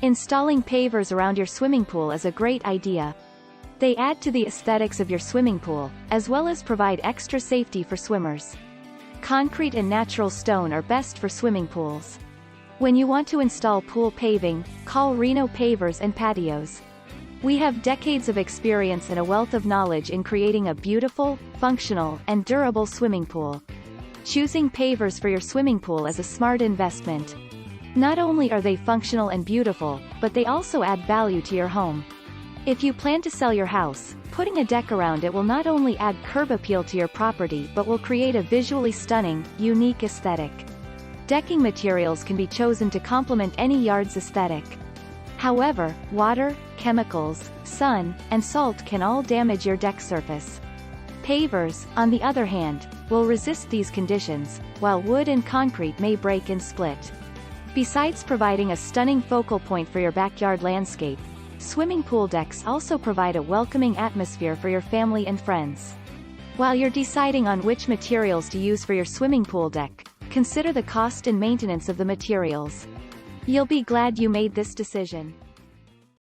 Installing pavers around your swimming pool is a great idea. They add to the aesthetics of your swimming pool, as well as provide extra safety for swimmers. Concrete and natural stone are best for swimming pools. When you want to install pool paving, call Reno Pavers and Patios. We have decades of experience and a wealth of knowledge in creating a beautiful, functional, and durable swimming pool. Choosing pavers for your swimming pool is a smart investment. Not only are they functional and beautiful, but they also add value to your home. If you plan to sell your house, putting a deck around it will not only add curb appeal to your property but will create a visually stunning, unique aesthetic. Decking materials can be chosen to complement any yard's aesthetic. However, water, chemicals, sun, and salt can all damage your deck surface. Pavers, on the other hand, will resist these conditions, while wood and concrete may break and split. Besides providing a stunning focal point for your backyard landscape, swimming pool decks also provide a welcoming atmosphere for your family and friends. While you're deciding on which materials to use for your swimming pool deck, consider the cost and maintenance of the materials. You'll be glad you made this decision.